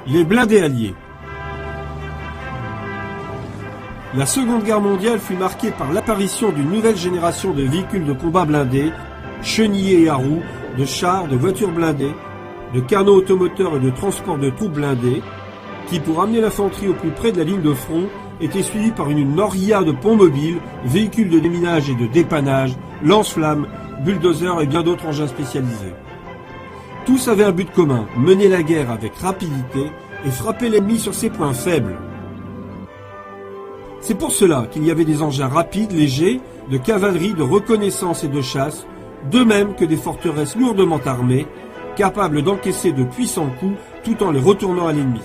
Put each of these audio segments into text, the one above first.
Les blindés alliés. La Seconde Guerre mondiale fut marquée par l'apparition d'une nouvelle génération de véhicules de combat blindés, chenillés et à roues, de chars, de voitures blindées, de canons automoteurs et de transports de troupes blindés, qui, pour amener l'infanterie au plus près de la ligne de front, étaient suivis par une noria de ponts mobiles, véhicules de déminage et de dépannage, lance-flammes, bulldozers et bien d'autres engins spécialisés. Tous avaient un but commun, mener la guerre avec rapidité et frapper l'ennemi sur ses points faibles. C'est pour cela qu'il y avait des engins rapides, légers, de cavalerie, de reconnaissance et de chasse, de même que des forteresses lourdement armées, capables d'encaisser de puissants coups tout en les retournant à l'ennemi.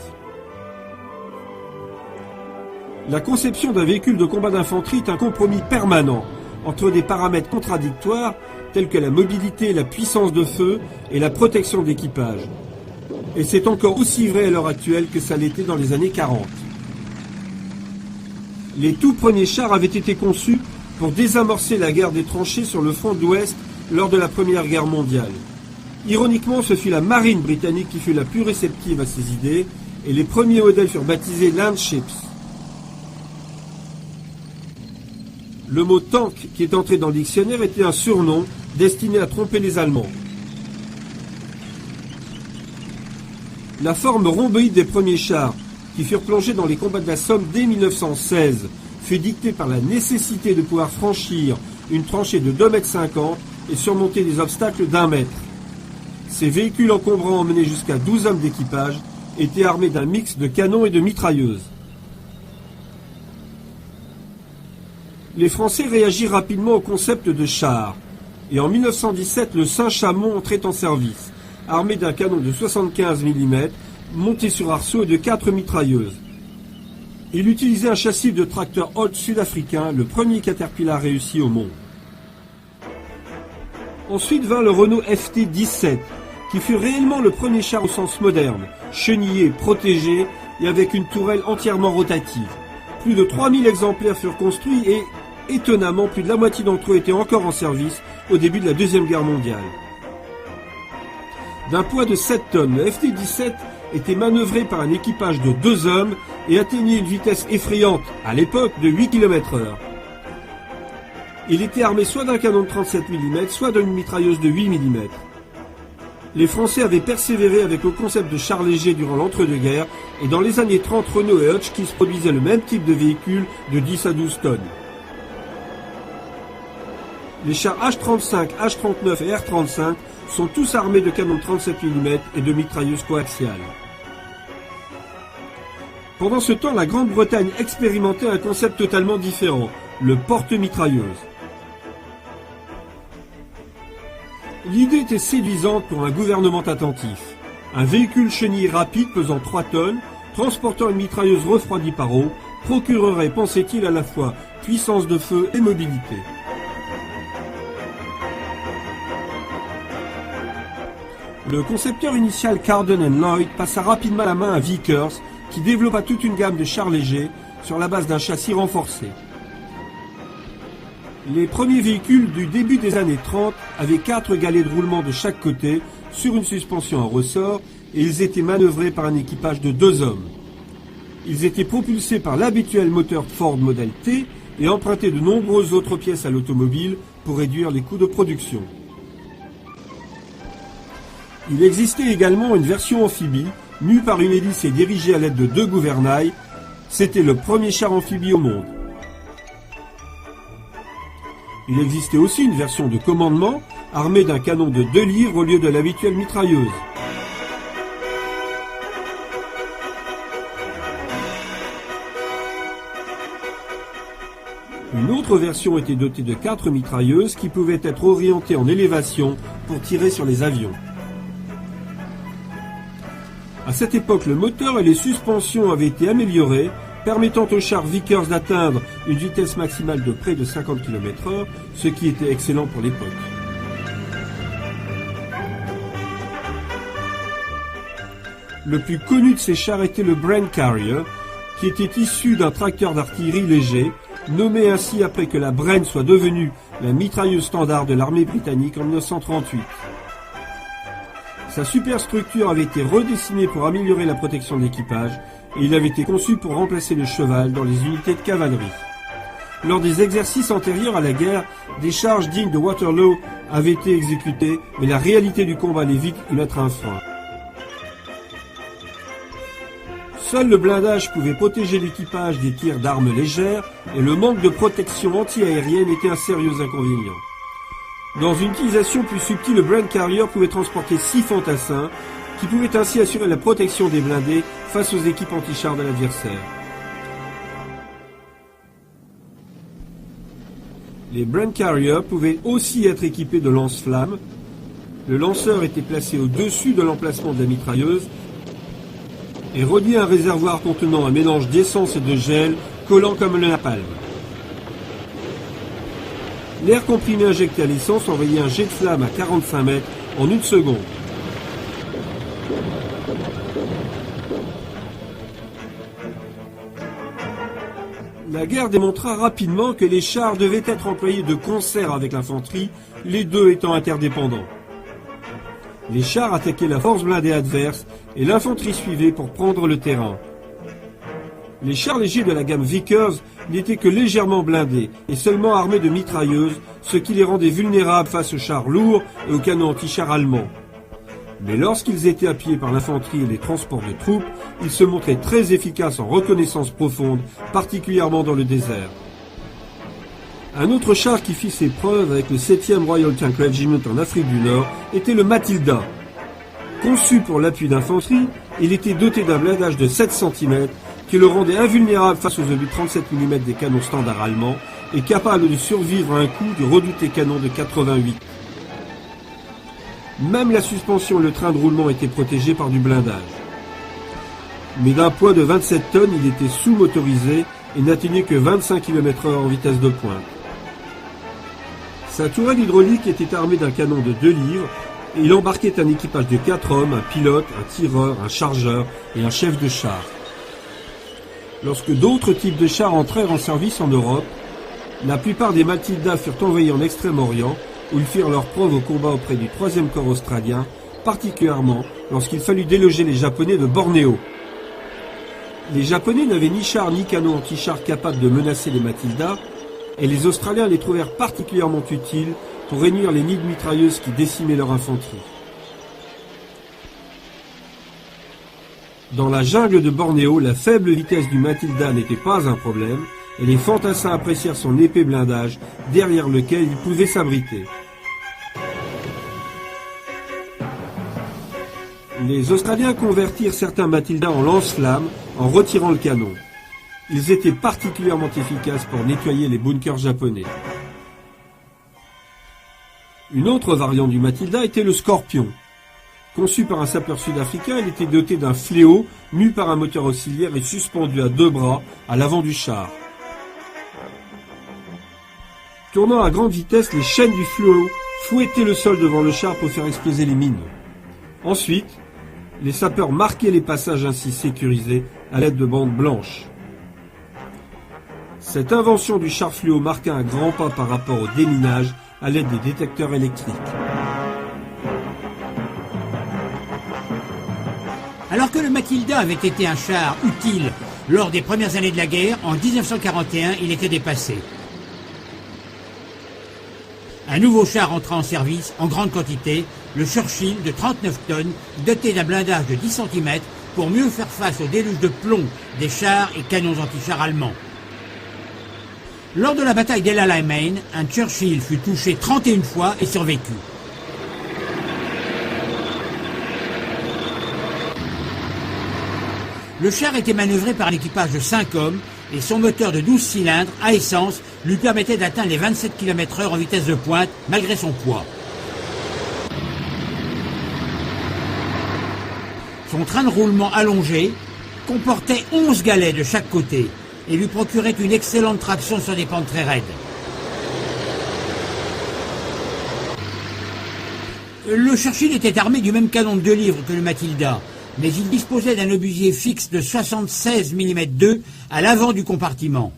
La conception d'un véhicule de combat d'infanterie est un compromis permanent entre des paramètres contradictoires tels que la mobilité, la puissance de feu et la protection d'équipage. Et c'est encore aussi vrai à l'heure actuelle que ça l'était dans les années 40. Les tout premiers chars avaient été conçus pour désamorcer la guerre des tranchées sur le front de l'Ouest lors de la Première Guerre mondiale. Ironiquement, ce fut la marine britannique qui fut la plus réceptive à ces idées, et les premiers modèles furent baptisés Landships. Le mot tank qui est entré dans le dictionnaire était un surnom destiné à tromper les Allemands. La forme rhomboïde des premiers chars, qui furent plongés dans les combats de la Somme dès 1916, fut dictée par la nécessité de pouvoir franchir une tranchée de 2,50 m et surmonter des obstacles d'1 mètre. Ces véhicules encombrants emmenaient jusqu'à 12 hommes d'équipage étaient armés d'un mix de canons et de mitrailleuses. Les Français réagirent rapidement au concept de char, et en 1917, le Saint-Chamond entrait en service, armé d'un canon de 75 mm, monté sur arceau et de 4 mitrailleuses. Il utilisait un châssis de tracteur Holt sud-africain, le premier Caterpillar réussi au monde. Ensuite vint le Renault FT-17, qui fut réellement le premier char au sens moderne, chenillé, protégé et avec une tourelle entièrement rotative. Plus de 3000 exemplaires furent construits et, étonnamment, plus de la moitié d'entre eux étaient encore en service au début de la Deuxième Guerre mondiale. D'un poids de 7 tonnes, le FT-17 était manœuvré par un équipage de 2 hommes et atteignait une vitesse effrayante, à l'époque, de 8 km/h. Il était armé soit d'un canon de 37 mm, soit d'une mitrailleuse de 8 mm. Les Français avaient persévéré avec le concept de char léger durant l'entre-deux-guerres, et dans les années 30, Renault et Hotchkiss produisaient le même type de véhicule de 10 à 12 tonnes. Les chars H-35, H-39 et R-35 sont tous armés de canons de 37 mm et de mitrailleuses coaxiales. Pendant ce temps, la Grande-Bretagne expérimentait un concept totalement différent, le porte-mitrailleuse. L'idée était séduisante pour un gouvernement attentif. Un véhicule chenillé rapide pesant 3 tonnes, transportant une mitrailleuse refroidie par eau, procurerait, pensait-il, à la fois puissance de feu et mobilité. Le concepteur initial Carden & Lloyd passa rapidement la main à Vickers, qui développa toute une gamme de chars légers sur la base d'un châssis renforcé. Les premiers véhicules du début des années 30 avaient 4 galets de roulement de chaque côté sur une suspension à ressort et ils étaient manœuvrés par un équipage de 2 hommes. Ils étaient propulsés par l'habituel moteur Ford Model T et empruntaient de nombreuses autres pièces à l'automobile pour réduire les coûts de production. Il existait également une version amphibie, mue par une hélice et dirigée à l'aide de 2 gouvernails. C'était le premier char amphibie au monde. Il existait aussi une version de commandement, armée d'un canon de 2 livres au lieu de l'habituelle mitrailleuse. Une autre version était dotée de 4 mitrailleuses qui pouvaient être orientées en élévation pour tirer sur les avions. À cette époque, le moteur et les suspensions avaient été améliorés, permettant au char Vickers d'atteindre une vitesse maximale de près de 50 km/h, ce qui était excellent pour l'époque. Le plus connu de ces chars était le Bren Carrier, qui était issu d'un tracteur d'artillerie léger, nommé ainsi après que la Bren soit devenue la mitrailleuse standard de l'armée britannique en 1938. Sa superstructure avait été redessinée pour améliorer la protection de l'équipage et il avait été conçu pour remplacer le cheval dans les unités de cavalerie. Lors des exercices antérieurs à la guerre, des charges dignes de Waterloo avaient été exécutées, mais la réalité du combat allait vite y mettre un frein. Seul le blindage pouvait protéger l'équipage des tirs d'armes légères et le manque de protection anti-aérienne était un sérieux inconvénient. Dans une utilisation plus subtile, le Brand Carrier pouvait transporter 6 fantassins qui pouvaient ainsi assurer la protection des blindés face aux équipes anti-chars de l'adversaire. Les Brand Carrier pouvaient aussi être équipés de lance-flammes. Le lanceur était placé au-dessus de l'emplacement de la mitrailleuse et relié à un réservoir contenant un mélange d'essence et de gel collant comme le napalm. L'air comprimé injecté à l'essence envoyait un jet de flamme à 45 mètres en 1 seconde. La guerre démontra rapidement que les chars devaient être employés de concert avec l'infanterie, les deux étant interdépendants. Les chars attaquaient la force blindée adverse et l'infanterie suivait pour prendre le terrain. Les chars légers de la gamme Vickers n'étaient que légèrement blindés et seulement armés de mitrailleuses, ce qui les rendait vulnérables face aux chars lourds et aux canons anti-chars allemands. Mais lorsqu'ils étaient appuyés par l'infanterie et les transports de troupes, ils se montraient très efficaces en reconnaissance profonde, particulièrement dans le désert. Un autre char qui fit ses preuves avec le 7e Royal Tank Regiment en Afrique du Nord était le Matilda. Conçu pour l'appui d'infanterie, il était doté d'un blindage de 7 cm qui le rendait invulnérable face aux obus 37 mm des canons standards allemands et capable de survivre à un coup du redouté canon de 88. Même la suspension et le train de roulement étaient protégés par du blindage. Mais d'un poids de 27 tonnes, il était sous-motorisé et n'atteignait que 25 km/h en vitesse de pointe. Sa tourelle hydraulique était armée d'un canon de 2 livres et il embarquait un équipage de 4 hommes, un pilote, un tireur, un chargeur et un chef de char. Lorsque d'autres types de chars entrèrent en service en Europe, la plupart des Matilda furent envoyés en Extrême-Orient, où ils firent leur preuve au combat auprès du 3e corps australien, particulièrement lorsqu'il fallut déloger les Japonais de Bornéo. Les Japonais n'avaient ni chars ni canons anti-chars capables de menacer les Matilda, et les Australiens les trouvèrent particulièrement utiles pour réunir les nids de mitrailleuses qui décimaient leur infanterie. Dans la jungle de Bornéo, la faible vitesse du Matilda n'était pas un problème, et les fantassins apprécièrent son épais blindage, derrière lequel il pouvait s'abriter. Les Australiens convertirent certains Matilda en lance-flammes en retirant le canon. Ils étaient particulièrement efficaces pour nettoyer les bunkers japonais. Une autre variante du Matilda était le Scorpion. Conçu par un sapeur sud-africain, il était doté d'un fléau mu par un moteur auxiliaire et suspendu à 2 bras à l'avant du char. Tournant à grande vitesse, les chaînes du fléau fouettaient le sol devant le char pour faire exploser les mines. Ensuite, les sapeurs marquaient les passages ainsi sécurisés à l'aide de bandes blanches. Cette invention du char fléau marqua un grand pas par rapport au déminage à l'aide des détecteurs électriques. Alors que le Matilda avait été un char utile lors des premières années de la guerre, en 1941, il était dépassé. Un nouveau char entra en service en grande quantité, le Churchill de 39 tonnes, doté d'un blindage de 10 cm pour mieux faire face au déluge de plomb des chars et canons anti-chars allemands. Lors de la bataille d'El Alamein, un Churchill fut touché 31 fois et survécut. Le char était manœuvré par un équipage de 5 hommes et son moteur de 12 cylindres à essence lui permettait d'atteindre les 27 km/h en vitesse de pointe malgré son poids. Son train de roulement allongé comportait 11 galets de chaque côté et lui procurait une excellente traction sur des pentes très raides. Le Churchill était armé du même canon de 2 livres que le Matilda, mais il disposait d'un obusier fixe de 76 mm 2 à l'avant du compartiment.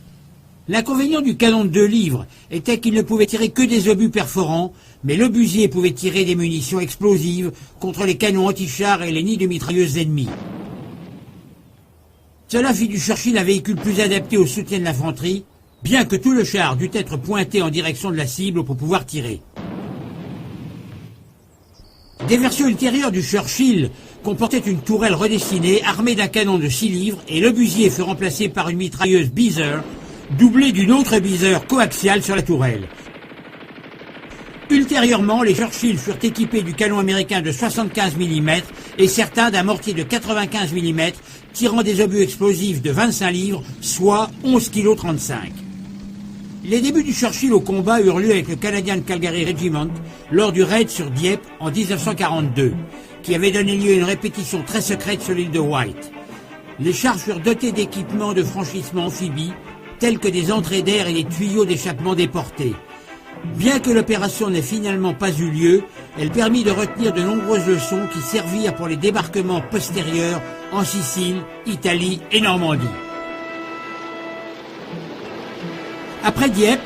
L'inconvénient du canon de 2 livres était qu'il ne pouvait tirer que des obus perforants, mais l'obusier pouvait tirer des munitions explosives contre les canons anti-chars et les nids de mitrailleuses ennemies. Cela fit du Churchill un véhicule plus adapté au soutien de l'infanterie, bien que tout le char dût être pointé en direction de la cible pour pouvoir tirer. Des versions ultérieures du Churchill comportaient une tourelle redessinée armée d'un canon de 6 livres et l'obusier fut remplacé par une mitrailleuse Beezer, doublée d'une autre Beezer coaxiale sur la tourelle. Ultérieurement, les Churchill furent équipés du canon américain de 75 mm et certains d'un mortier de 95 mm tirant des obus explosifs de 25 livres, soit 11,35 kg. Les débuts du Churchill au combat eurent lieu avec le Canadian Calgary Regiment lors du raid sur Dieppe en 1942, qui avait donné lieu à une répétition très secrète sur l'île de White. Les chars furent dotés d'équipements de franchissement amphibie, tels que des entrées d'air et des tuyaux d'échappement déportés. Bien que l'opération n'ait finalement pas eu lieu, elle permit de retenir de nombreuses leçons qui servirent pour les débarquements postérieurs en Sicile, Italie et Normandie. Après Dieppe,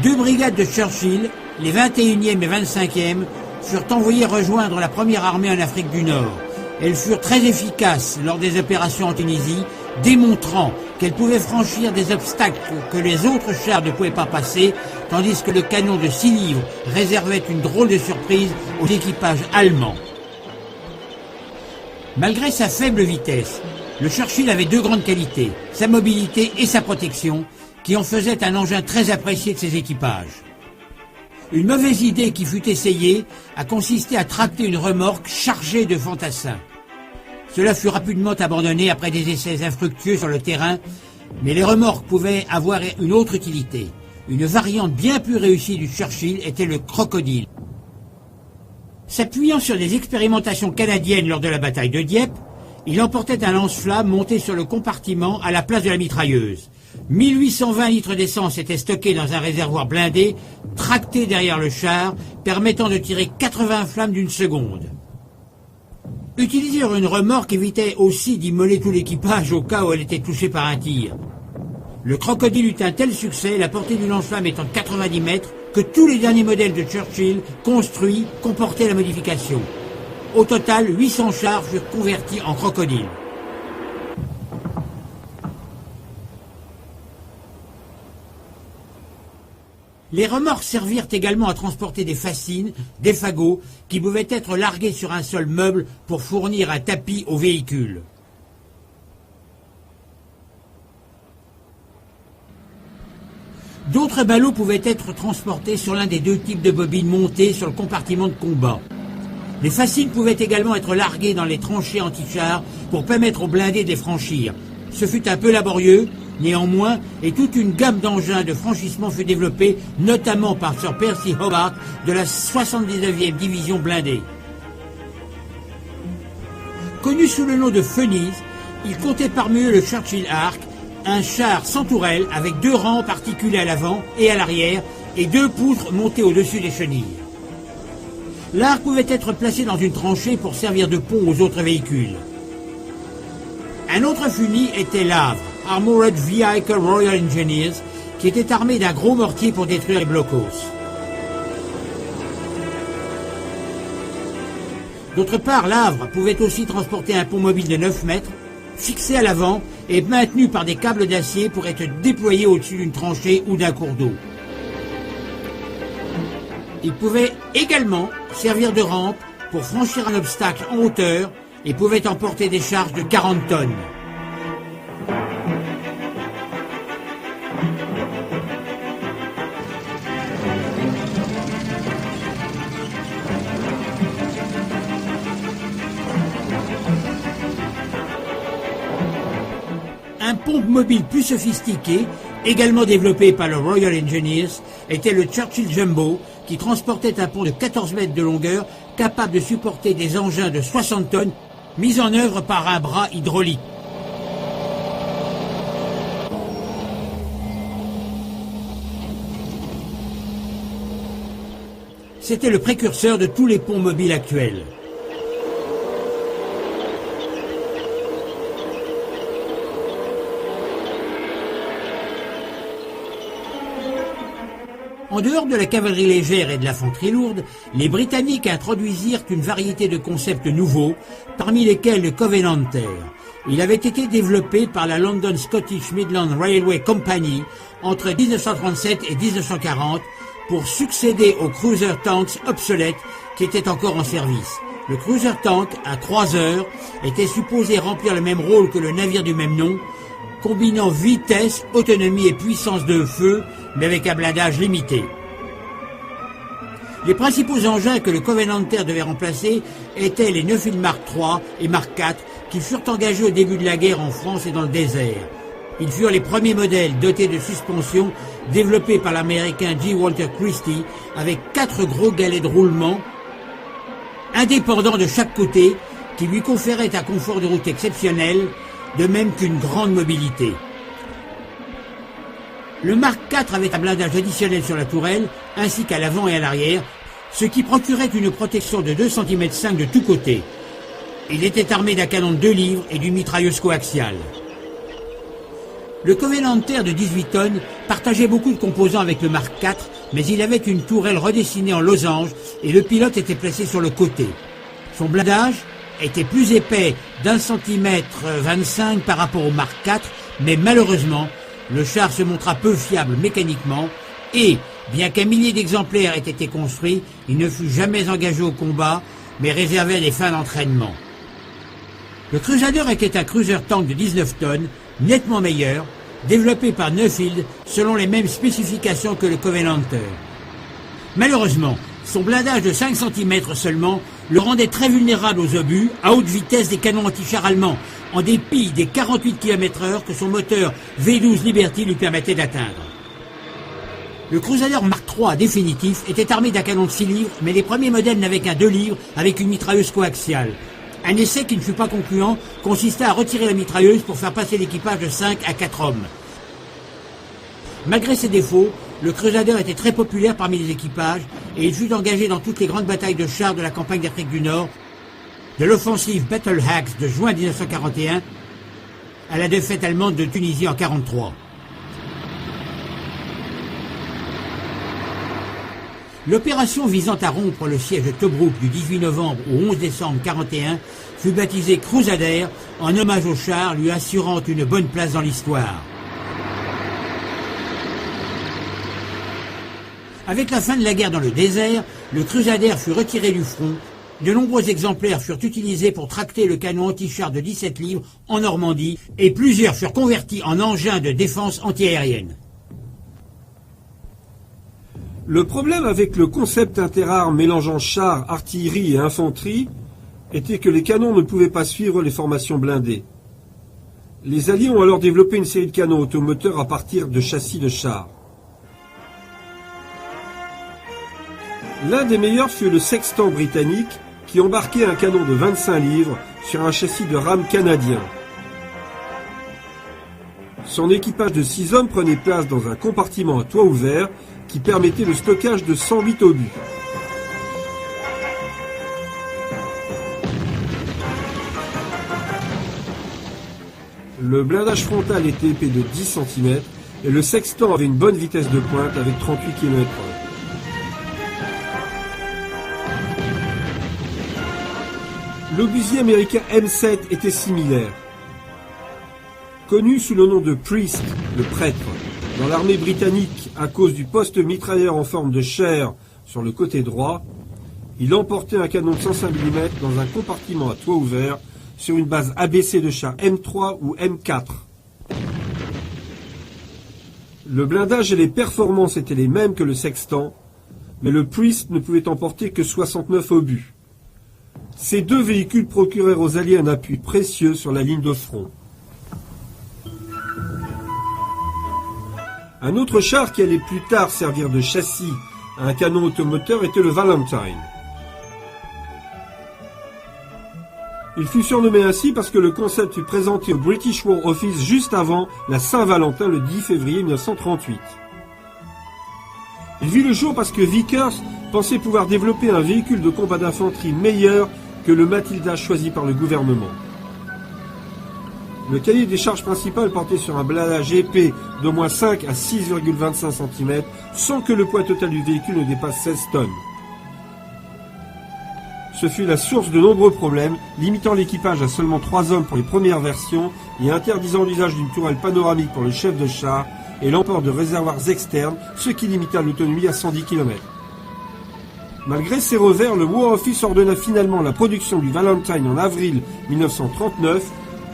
2 brigades de Churchill, les 21e et 25e, furent envoyées rejoindre la première armée en Afrique du Nord. Elles furent très efficaces lors des opérations en Tunisie, démontrant qu'elles pouvaient franchir des obstacles que les autres chars ne pouvaient pas passer, tandis que le canon de 6 livres réservait une drôle de surprise aux équipages allemands. Malgré sa faible vitesse, le Churchill avait 2 grandes qualités, sa mobilité et sa protection, qui en faisait un engin très apprécié de ses équipages. Une mauvaise idée qui fut essayée a consisté à tracter une remorque chargée de fantassins. Cela fut rapidement abandonné après des essais infructueux sur le terrain, mais les remorques pouvaient avoir une autre utilité. Une variante bien plus réussie du Churchill était le crocodile. S'appuyant sur des expérimentations canadiennes lors de la bataille de Dieppe, il emportait un lance-flammes monté sur le compartiment à la place de la mitrailleuse. 1820 litres d'essence étaient stockés dans un réservoir blindé, tracté derrière le char, permettant de tirer 80 flammes d'une seconde. Utiliser une remorque évitait aussi d'immoler tout l'équipage au cas où elle était touchée par un tir. Le crocodile eut un tel succès, la portée du lance-flamme étant de 90 mètres, que tous les derniers modèles de Churchill construits comportaient la modification. Au total, 800 chars furent convertis en crocodiles. Les remorques servirent également à transporter des fascines, des fagots, qui pouvaient être largués sur un sol meuble pour fournir un tapis au véhicule. D'autres ballots pouvaient être transportés sur l'un des 2 types de bobines montées sur le compartiment de combat. Les fascines pouvaient également être larguées dans les tranchées anti-chars pour permettre aux blindés de les franchir. Ce fut un peu laborieux, néanmoins, et toute une gamme d'engins de franchissement fut développée, notamment par Sir Percy Hobart de la 79e division blindée. Connu sous le nom de Funnies, il comptait parmi eux le Churchill Ark, un char sans tourelle avec 2 rampes articulées à l'avant et à l'arrière et 2 poutres montées au-dessus des chenilles. L'arc pouvait être placé dans une tranchée pour servir de pont aux autres véhicules. Un autre Funny était l'Avre, Armored Vehicle Royal Engineers, qui était armé d'un gros mortier pour détruire les blocos. D'autre part, l'Avre pouvait aussi transporter un pont mobile de 9 mètres, fixé à l'avant et maintenu par des câbles d'acier pour être déployé au-dessus d'une tranchée ou d'un cours d'eau. Il pouvait également servir de rampe pour franchir un obstacle en hauteur et pouvait emporter des charges de 40 tonnes. Un pompe mobile plus sophistiqué, également développé par le Royal Engineers, était le Churchill Jumbo, qui transportait un pont de 14 mètres de longueur, capable de supporter des engins de 60 tonnes, mis en œuvre par un bras hydraulique. C'était le précurseur de tous les ponts mobiles actuels. En dehors de la cavalerie légère et de l'infanterie lourde, les Britanniques introduisirent une variété de concepts nouveaux, parmi lesquels le Covenanter. Il avait été développé par la London Scottish Midland Railway Company entre 1937 et 1940 pour succéder aux cruiser tanks obsolètes qui étaient encore en service. Le cruiser tank, à 3 heures, était supposé remplir le même rôle que le navire du même nom, combinant vitesse, autonomie et puissance de feu, mais avec un blindage limité. Les principaux engins que le Covenanter devait remplacer étaient les Neuffield Mark III et Mark IV qui furent engagés au début de la guerre en France et dans le désert. Ils furent les premiers modèles dotés de suspension développés par l'américain J. Walter Christie avec 4 gros galets de roulement indépendants de chaque côté qui lui conféraient un confort de route exceptionnel, de même qu'une grande mobilité. Le Mark IV avait un blindage additionnel sur la tourelle, ainsi qu'à l'avant et à l'arrière, ce qui procurait une protection de 2,5 cm de tous côtés. Il était armé d'un canon de 2 livres et d'une mitrailleuse coaxiale. Le Covenanter de 18 tonnes partageait beaucoup de composants avec le Mark IV, mais il avait une tourelle redessinée en losange et le pilote était placé sur le côté. Son blindage était plus épais d'1,25 cm par rapport au Mark IV, mais malheureusement, le char se montra peu fiable mécaniquement et, bien qu'un millier d'exemplaires ait été construit, il ne fut jamais engagé au combat, mais réservé à des fins d'entraînement. Le Crusader était un cruiser tank de 19 tonnes, nettement meilleur, développé par Neuffield selon les mêmes spécifications que le Covenanter. Malheureusement, son blindage de 5 cm seulement le rendait très vulnérable aux obus à haute vitesse des canons anti-chars allemands, en dépit des 48 km/h que son moteur V12 Liberty lui permettait d'atteindre. Le Crusader Mark III définitif était armé d'un canon de 6 livres, mais les premiers modèles n'avaient qu'un 2 livres avec une mitrailleuse coaxiale. Un essai qui ne fut pas concluant consistait à retirer la mitrailleuse pour faire passer l'équipage de 5 à 4 hommes. Malgré ses défauts, le Crusader était très populaire parmi les équipages et il fut engagé dans toutes les grandes batailles de chars de la campagne d'Afrique du Nord, de l'offensive Battle Axe de juin 1941 à la défaite allemande de Tunisie en 1943. L'opération visant à rompre le siège de Tobrouk du 18 novembre au 11 décembre 1941 fut baptisée Crusader en hommage au char lui assurant une bonne place dans l'histoire. Avec la fin de la guerre dans le désert, le Crusader fut retiré du front. De nombreux exemplaires furent utilisés pour tracter le canon anti-char de 17 livres en Normandie et plusieurs furent convertis en engins de défense antiaérienne. Le problème avec le concept interarmes mélangeant chars, artillerie et infanterie était que les canons ne pouvaient pas suivre les formations blindées. Les Alliés ont alors développé une série de canons automoteurs à partir de châssis de chars. L'un des meilleurs fut le Sextant britannique qui embarquait un canon de 25 livres sur un châssis de rame canadien. Son équipage de 6 hommes prenait place dans un compartiment à toit ouvert qui permettait le stockage de 108 obus. Le blindage frontal était épais de 10 cm et le Sextant avait une bonne vitesse de pointe avec 38 km/h. L'obusier américain M7 était similaire. Connu sous le nom de Priest, le prêtre, dans l'armée britannique à cause du poste mitrailleur en forme de chair sur le côté droit, il emportait un canon de 105 mm dans un compartiment à toit ouvert sur une base ABC de chars M3 ou M4. Le blindage et les performances étaient les mêmes que le Sextant, mais le Priest ne pouvait emporter que 69 obus. Ces deux véhicules procurèrent aux Alliés un appui précieux sur la ligne de front. Un autre char qui allait plus tard servir de châssis à un canon automoteur était le Valentine. Il fut surnommé ainsi parce que le concept fut présenté au British War Office juste avant la Saint-Valentin le 10 février 1938. Il vit le jour parce que Vickers pensait pouvoir développer un véhicule de combat d'infanterie meilleur que le Matilda choisi par le gouvernement. Le cahier des charges principales portait sur un blindage épais d'au moins 5 à 6,25 cm sans que le poids total du véhicule ne dépasse 16 tonnes. Ce fut la source de nombreux problèmes, limitant l'équipage à seulement 3 hommes pour les premières versions et interdisant l'usage d'une tourelle panoramique pour le chef de char et l'emport de réservoirs externes, ce qui limita l'autonomie à 110 km. Malgré ces revers, le War Office ordonna finalement la production du Valentine en avril 1939,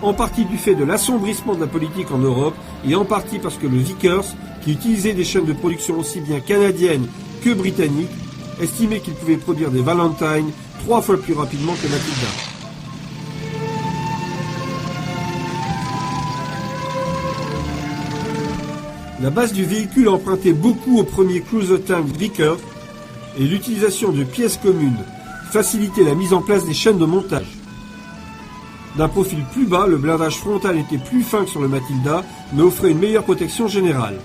en partie du fait de l'assombrissement de la politique en Europe et en partie parce que le Vickers, qui utilisait des chaînes de production aussi bien canadiennes que britanniques, estimait qu'il pouvait produire des Valentine 3 fois plus rapidement que Matilda. La base du véhicule empruntait beaucoup au premier cruiser tank Vickers et l'utilisation de pièces communes facilitait la mise en place des chaînes de montage. D'un profil plus bas, le blindage frontal était plus fin que sur le Matilda, mais offrait une meilleure protection générale.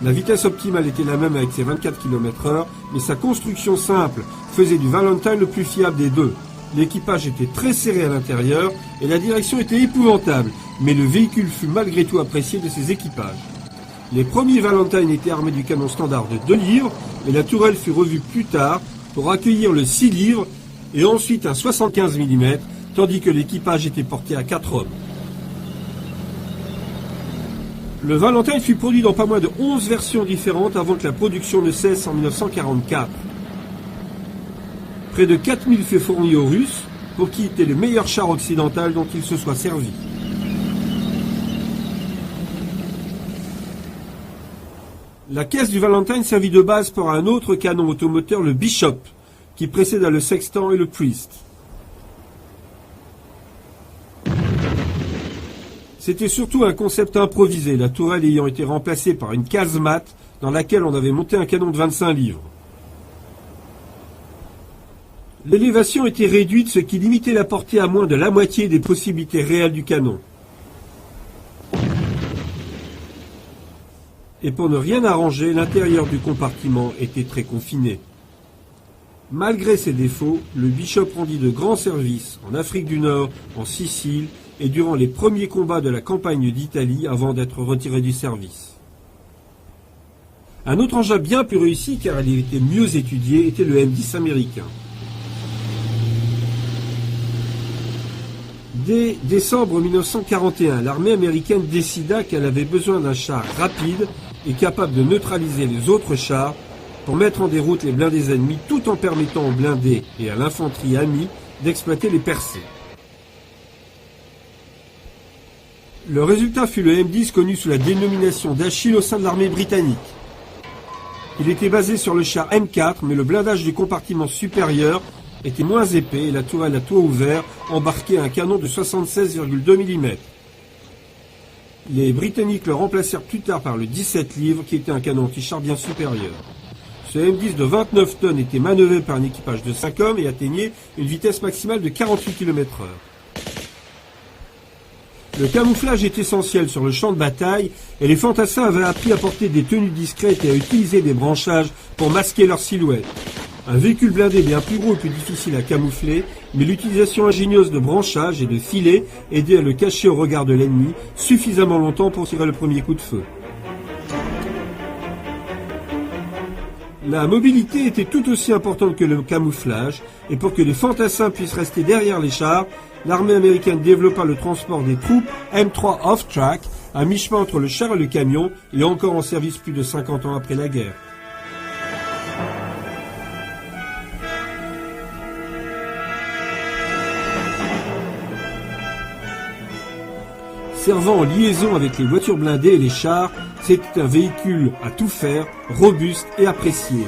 La vitesse optimale était la même avec ses 24 km/h, mais sa construction simple faisait du Valentine le plus fiable des deux. L'équipage était très serré à l'intérieur et la direction était épouvantable, mais le véhicule fut malgré tout apprécié de ses équipages. Les premiers Valentine étaient armés du canon standard de 2 livres, et la tourelle fut revue plus tard pour accueillir le 6 livres et ensuite un 75 mm, tandis que l'équipage était porté à 4 hommes. Le Valentine fut produit dans pas moins de 11 versions différentes avant que la production ne cesse en 1944. Près de 4000 furent fournis aux Russes, pour qui était le meilleur char occidental dont il se soit servi. La caisse du Valentine servit de base pour un autre canon automoteur, le Bishop, qui précéda le Sextant et le Priest. C'était surtout un concept improvisé, la tourelle ayant été remplacée par une casemate dans laquelle on avait monté un canon de 25 livres. L'élévation était réduite, ce qui limitait la portée à moins de la moitié des possibilités réelles du canon. Et pour ne rien arranger, l'intérieur du compartiment était très confiné. Malgré ses défauts, le Bishop rendit de grands services en Afrique du Nord, en Sicile et durant les premiers combats de la campagne d'Italie avant d'être retiré du service. Un autre engin bien plus réussi, car il était mieux étudié, était le M10 américain. Dès décembre 1941, l'armée américaine décida qu'elle avait besoin d'un char rapide et capable de neutraliser les autres chars pour mettre en déroute les blindés ennemis tout en permettant aux blindés et à l'infanterie amie d'exploiter les percées. Le résultat fut le M10 connu sous la dénomination d'Achille au sein de l'armée britannique. Il était basé sur le char M4, mais le blindage du compartiment supérieur était moins épais et la tourelle à toit ouvert embarquait un canon de 76,2 mm. Les Britanniques le remplacèrent plus tard par le 17 livres, qui était un canon anti-char bien supérieur. Ce M10 de 29 tonnes était manœuvré par un équipage de 5 hommes et atteignait une vitesse maximale de 48 km/h. Le camouflage est essentiel sur le champ de bataille et les fantassins avaient appris à porter des tenues discrètes et à utiliser des branchages pour masquer leur silhouette. Un véhicule blindé bien plus gros et plus difficile à camoufler, mais l'utilisation ingénieuse de branchages et de filets aidait à le cacher au regard de l'ennemi suffisamment longtemps pour tirer le premier coup de feu. La mobilité était tout aussi importante que le camouflage, et pour que les fantassins puissent rester derrière les chars, l'armée américaine développa le transport des troupes M3 Off-Track, à mi-chemin entre le char et le camion, et encore en service plus de 50 ans après la guerre. Servant en liaison avec les voitures blindées et les chars, c'était un véhicule à tout faire, robuste et apprécié.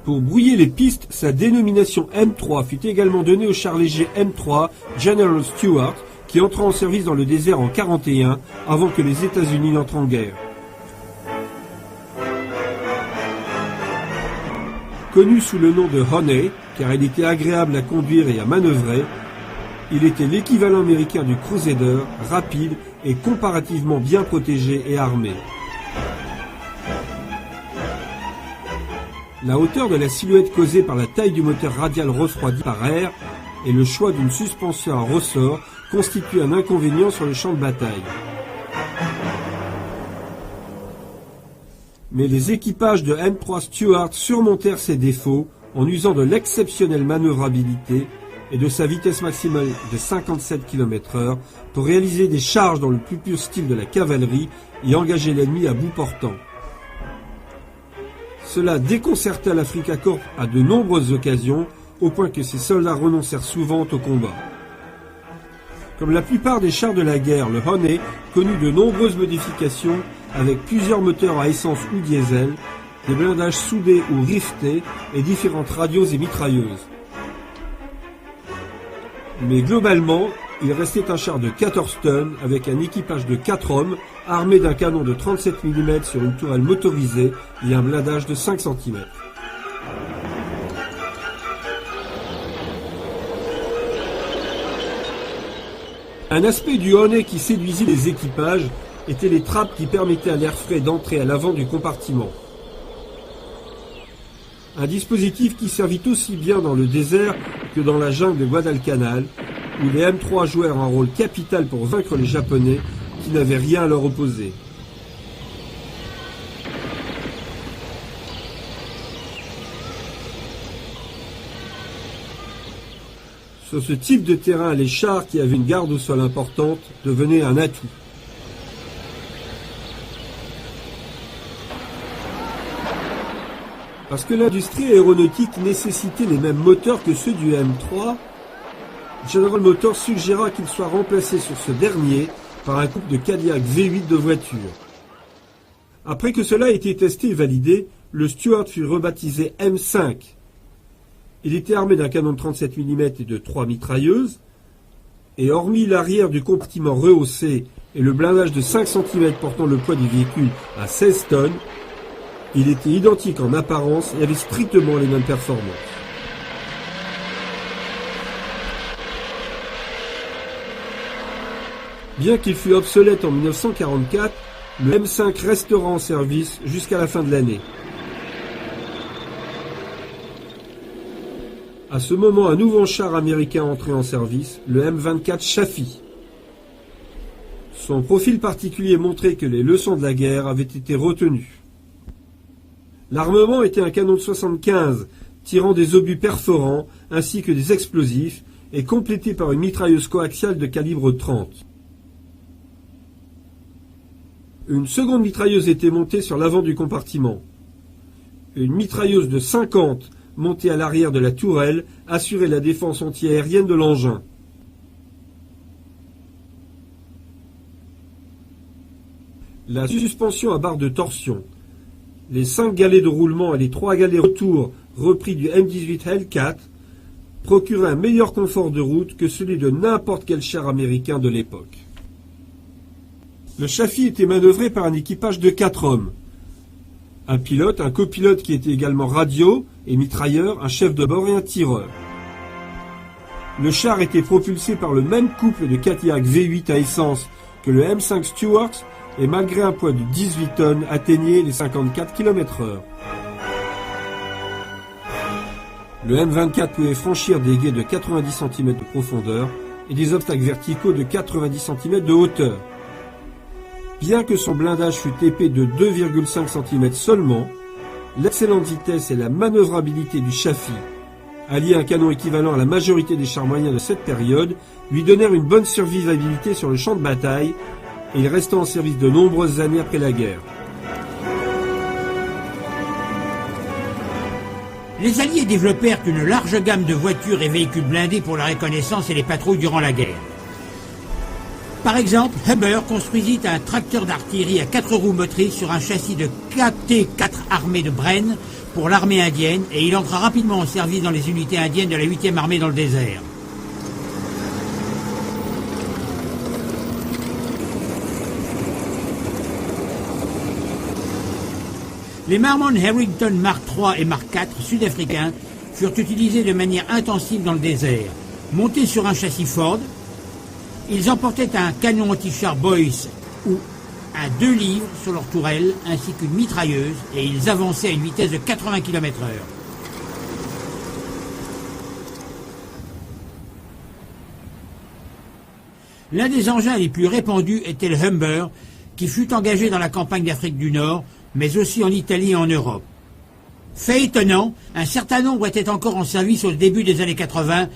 Pour brouiller les pistes, sa dénomination M3 fut également donnée au char léger M3 General Stuart, qui entra en service dans le désert en 1941, avant que les États-Unis n'entrent en guerre. Connu sous le nom de Honey, car il était agréable à conduire et à manœuvrer, il était l'équivalent américain du Crusader, rapide et comparativement bien protégé et armé. La hauteur de la silhouette causée par la taille du moteur radial refroidi par air et le choix d'une suspension à ressort constitue un inconvénient sur le champ de bataille. Mais les équipages de M3 Stuart surmontèrent ces défauts en usant de l'exceptionnelle manœuvrabilité et de sa vitesse maximale de 57 km/h pour réaliser des charges dans le plus pur style de la cavalerie et engager l'ennemi à bout portant. Cela déconcerta l'Afrika Korps à de nombreuses occasions, au point que ses soldats renoncèrent souvent au combat. Comme la plupart des chars de la guerre, le Honey connut de nombreuses modifications avec plusieurs moteurs à essence ou diesel, des blindages soudés ou riftés et différentes radios et mitrailleuses. Mais globalement, il restait un char de 14 tonnes avec un équipage de 4 hommes armé d'un canon de 37 mm sur une tourelle motorisée et un blindage de 5 cm. Un aspect du Honey qui séduisit les équipages étaient les trappes qui permettaient à l'air frais d'entrer à l'avant du compartiment. Un dispositif qui servit aussi bien dans le désert que dans la jungle de Guadalcanal, où les M3 jouèrent un rôle capital pour vaincre les Japonais qui n'avaient rien à leur opposer. Sur ce type de terrain, les chars qui avaient une garde au sol importante devenaient un atout. Parce que l'industrie aéronautique nécessitait les mêmes moteurs que ceux du M3, General Motors suggéra qu'il soit remplacé sur ce dernier par un couple de Cadillac V8 de voiture. Après que cela ait été testé et validé, le Stuart fut rebaptisé M5. Il était armé d'un canon de 37 mm et de 3 mitrailleuses, et hormis l'arrière du compartiment rehaussé et le blindage de 5 cm portant le poids du véhicule à 16 tonnes, il était identique en apparence et avait strictement les mêmes performances. Bien qu'il fût obsolète en 1944, le M5 restera en service jusqu'à la fin de l'année. À ce moment, un nouveau char américain entrait en service, le M24 Chaffee. Son profil particulier montrait que les leçons de la guerre avaient été retenues. L'armement était un canon de 75 tirant des obus perforants ainsi que des explosifs et complété par une mitrailleuse coaxiale de calibre 30. Une seconde mitrailleuse était montée sur l'avant du compartiment. Une mitrailleuse de 50 montée à l'arrière de la tourelle assurait la défense antiaérienne de l'engin. La suspension à barre de torsion, les 5 galets de roulement et les 3 galets retour repris du M18 Hellcat procuraient un meilleur confort de route que celui de n'importe quel char américain de l'époque. Le Chaffee était manœuvré par un équipage de 4 hommes. Un pilote, un copilote qui était également radio et mitrailleur, un chef de bord et un tireur. Le char était propulsé par le même couple de Cadillac V8 à essence que le M5 Stuart et malgré un poids de 18 tonnes atteignait les 54 km/h. Le M24 pouvait franchir des gués de 90 cm de profondeur et des obstacles verticaux de 90 cm de hauteur. Bien que son blindage fût épais de 2,5 cm seulement, l'excellente vitesse et la manœuvrabilité du Chaffee, alliés à un canon équivalent à la majorité des chars moyens de cette période, lui donnèrent une bonne survivabilité sur le champ de bataille et il resta en service de nombreuses années après la guerre. Les Alliés développèrent une large gamme de voitures et véhicules blindés pour la reconnaissance et les patrouilles durant la guerre. Par exemple, Huber construisit un tracteur d'artillerie à 4 roues motrices sur un châssis de KT-4 armée de Bren pour l'armée indienne et il entra rapidement en service dans les unités indiennes de la 8e armée dans le désert. Les Marmon Harrington Mark III et Mark IV sud-africains furent utilisés de manière intensive dans le désert. Montés sur un châssis Ford, ils emportaient un canon anti-char Boyce ou un 2 livres sur leur tourelle ainsi qu'une mitrailleuse et ils avançaient à une vitesse de 80 km/h. L'un des engins les plus répandus était le Humber, qui fut engagé dans la campagne d'Afrique du Nord, mais aussi en Italie et en Europe. Fait étonnant, un certain nombre étaient encore en service au début des années 80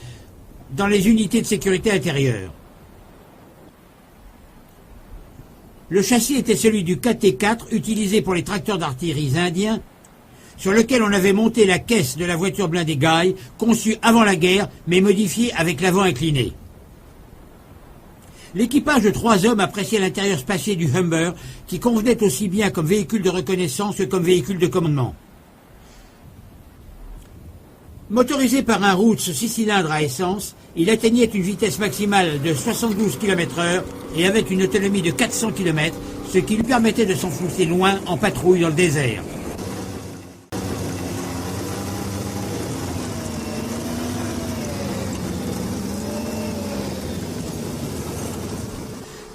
dans les unités de sécurité intérieure. Le châssis était celui du KT4 utilisé pour les tracteurs d'artillerie indiens, sur lequel on avait monté la caisse de la voiture blindée Guy, conçue avant la guerre, mais modifiée avec l'avant incliné. L'équipage de 3 hommes appréciait l'intérieur spacieux du Humber, qui convenait aussi bien comme véhicule de reconnaissance que comme véhicule de commandement. Motorisé par un Roots 6 cylindres à essence, il atteignait une vitesse maximale de 72 km/h et avait une autonomie de 400 km, ce qui lui permettait de s'enfoncer loin en patrouille dans le désert.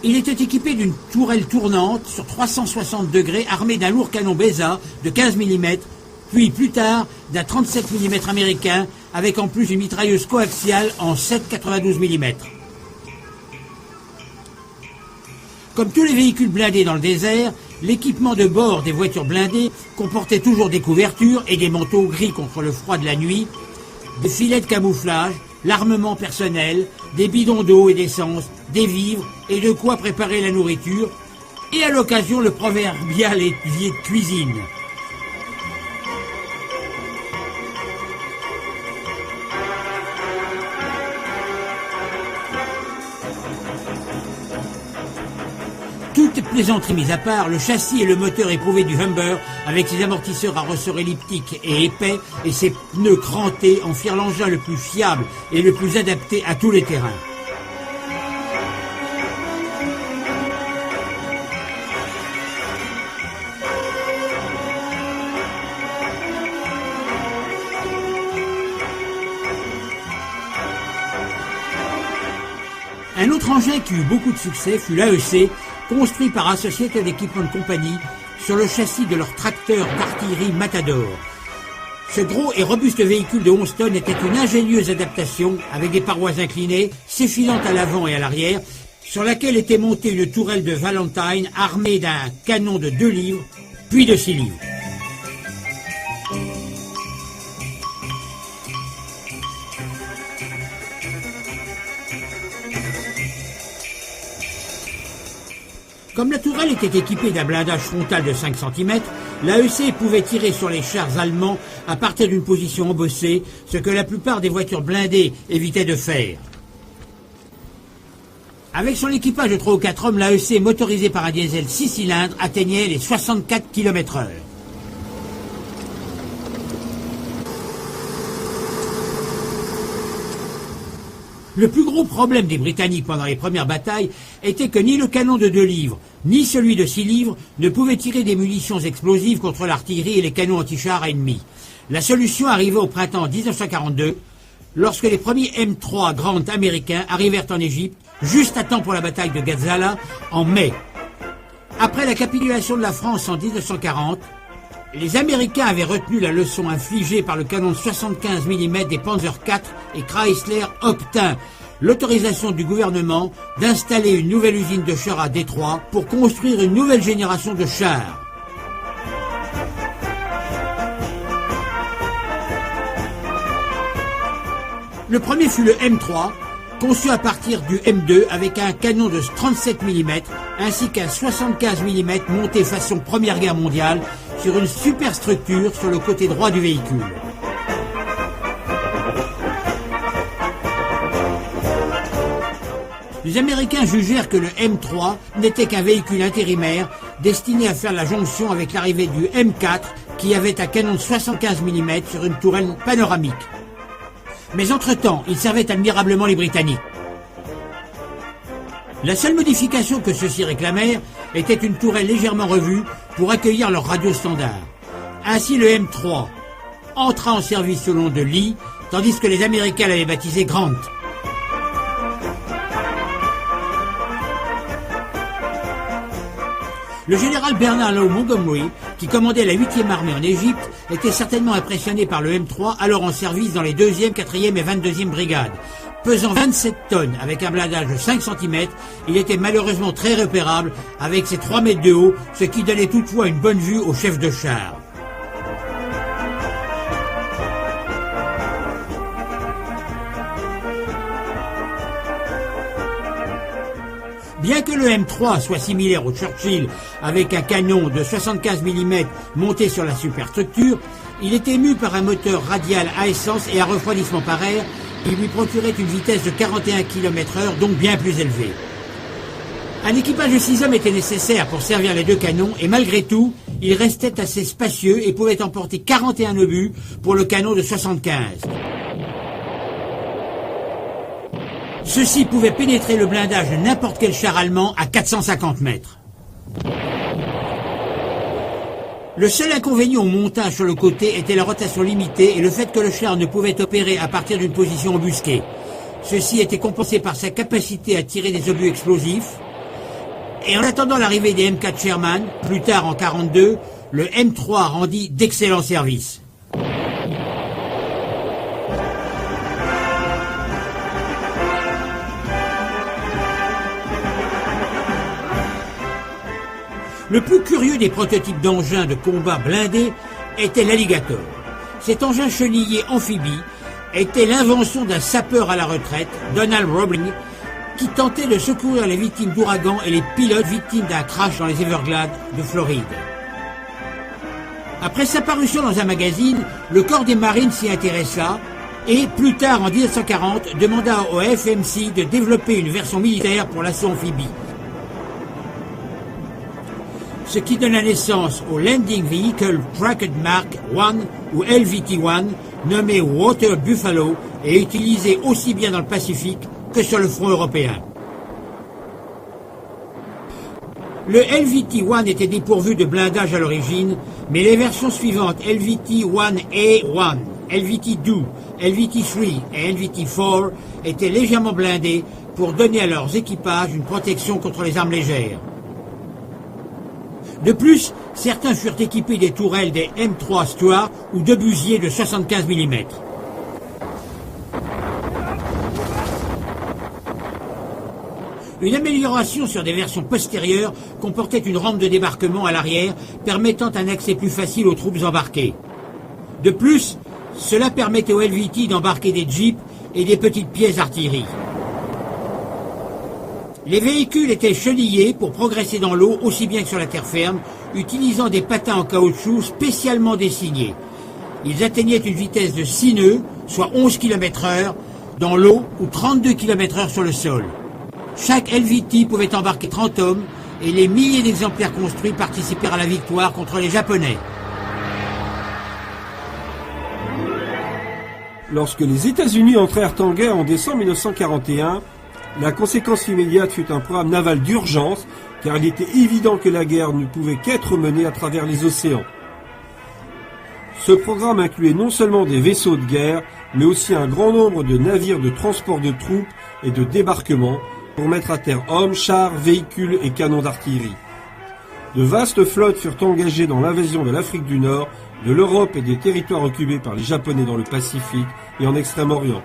Il était équipé d'une tourelle tournante sur 360 degrés armée d'un lourd canon Besa de 15 mm, puis plus tard d'un 37 mm américain avec en plus une mitrailleuse coaxiale en 7,92 mm. Comme tous les véhicules blindés dans le désert, l'équipement de bord des voitures blindées comportait toujours des couvertures et des manteaux gris contre le froid de la nuit, des filets de camouflage, l'armement personnel, des bidons d'eau et d'essence, des vivres et de quoi préparer la nourriture, et à l'occasion le proverbial évier de cuisine. Toute plaisanterie mise à part, le châssis et le moteur éprouvé du Humber, avec ses amortisseurs à ressort elliptiques et épais et ses pneus crantés, en firent l'engin le plus fiable et le plus adapté à tous les terrains. Un autre engin qui eut beaucoup de succès fut l'AEC, construit par Associated Equipment Company sur le châssis de leur tracteur d'artillerie Matador. Ce gros et robuste véhicule de 11 tonnes était une ingénieuse adaptation avec des parois inclinées, s'effilant à l'avant et à l'arrière, sur laquelle était montée une tourelle de Valentine armée d'un canon de 2 livres, puis de 6 livres. Comme la tourelle était équipée d'un blindage frontal de 5 cm, l'AEC pouvait tirer sur les chars allemands à partir d'une position embossée, ce que la plupart des voitures blindées évitaient de faire. Avec son équipage de 3 ou 4 hommes, l'AEC, motorisé par un diesel 6 cylindres, atteignait les 64 km/h. Le plus gros problème des Britanniques pendant les premières batailles était que ni le canon de 2 livres, ni celui de 6 livres ne pouvaient tirer des munitions explosives contre l'artillerie et les canons antichars ennemis. La solution arriva au printemps 1942, lorsque les premiers M3 Grant américains arrivèrent en Égypte, juste à temps pour la bataille de Gazala, en mai. Après la capitulation de la France en 1940, les Américains avaient retenu la leçon infligée par le canon de 75 mm des Panzer IV et Chrysler obtint l'autorisation du gouvernement d'installer une nouvelle usine de chars à Détroit pour construire une nouvelle génération de chars. Le premier fut le M3, conçu à partir du M2 avec un canon de 37 mm ainsi qu'un 75 mm monté façon Première Guerre mondiale sur une superstructure sur le côté droit du véhicule. Les Américains jugèrent que le M3 n'était qu'un véhicule intérimaire destiné à faire la jonction avec l'arrivée du M4 qui avait un canon de 75 mm sur une tourelle panoramique. Mais entre-temps, il servait admirablement les Britanniques. La seule modification que ceux-ci réclamèrent était une tourelle légèrement revue pour accueillir leur radio standard. Ainsi le M3 entra en service sous le nom de Lee, tandis que les Américains l'avaient baptisé Grant. Le général Bernard Law Montgomery, qui commandait la 8e armée en Égypte, était certainement impressionné par le M3, alors en service dans les 2e, 4e et 22e brigades. Pesant 27 tonnes avec un blindage de 5 cm, il était malheureusement très repérable avec ses 3 mètres de haut, ce qui donnait toutefois une bonne vue au chef de char. Bien que le M3 soit similaire au Churchill avec un canon de 75 mm monté sur la superstructure, il était mu par un moteur radial à essence et à refroidissement par air qui lui procurait une vitesse de 41 km/h, donc bien plus élevée. Un équipage de 6 hommes était nécessaire pour servir les deux canons et malgré tout, il restait assez spacieux et pouvait emporter 41 obus pour le canon de 75. Ceux-ci pouvaient pénétrer le blindage de n'importe quel char allemand à 450 mètres. Le seul inconvénient au montage sur le côté était la rotation limitée et le fait que le char ne pouvait opérer à partir d'une position embusquée. Ceci était compensé par sa capacité à tirer des obus explosifs. Et en attendant l'arrivée des M4 Sherman, plus tard en 1942, le M3 rendit d'excellents services. Le plus curieux des prototypes d'engins de combat blindés était l'Alligator. Cet engin chenillé amphibie était l'invention d'un sapeur à la retraite, Donald Roebling, qui tentait de secourir les victimes d'ouragans et les pilotes victimes d'un crash dans les Everglades de Floride. Après sa parution dans un magazine, le corps des marines s'y intéressa et, plus tard en 1940, demanda au FMC de développer une version militaire pour l'assaut amphibie. Ce qui donna naissance au Landing Vehicle Tracked Mark I ou LVT-1, nommé Water Buffalo et utilisé aussi bien dans le Pacifique que sur le front européen. Le LVT-1 était dépourvu de blindage à l'origine, mais les versions suivantes LVT-1A1, LVT-2, LVT-3 et LVT-4 étaient légèrement blindées pour donner à leurs équipages une protection contre les armes légères. De plus, certains furent équipés des tourelles des M3 Stuart ou d'obusiers de 75 mm. Une amélioration sur des versions postérieures comportait une rampe de débarquement à l'arrière permettant un accès plus facile aux troupes embarquées. De plus, cela permettait aux LVT d'embarquer des jeeps et des petites pièces d'artillerie. Les véhicules étaient chenillés pour progresser dans l'eau aussi bien que sur la terre ferme, utilisant des patins en caoutchouc spécialement dessinés. Ils atteignaient une vitesse de 6 nœuds, soit 11 km/h, dans l'eau ou 32 km/h sur le sol. Chaque LVT pouvait embarquer 30 hommes et les milliers d'exemplaires construits participèrent à la victoire contre les Japonais. Lorsque les États-Unis entrèrent en guerre en décembre 1941, la conséquence immédiate fut un programme naval d'urgence, car il était évident que la guerre ne pouvait qu'être menée à travers les océans. Ce programme incluait non seulement des vaisseaux de guerre, mais aussi un grand nombre de navires de transport de troupes et de débarquement pour mettre à terre hommes, chars, véhicules et canons d'artillerie. De vastes flottes furent engagées dans l'invasion de l'Afrique du Nord, de l'Europe et des territoires occupés par les Japonais dans le Pacifique et en Extrême-Orient.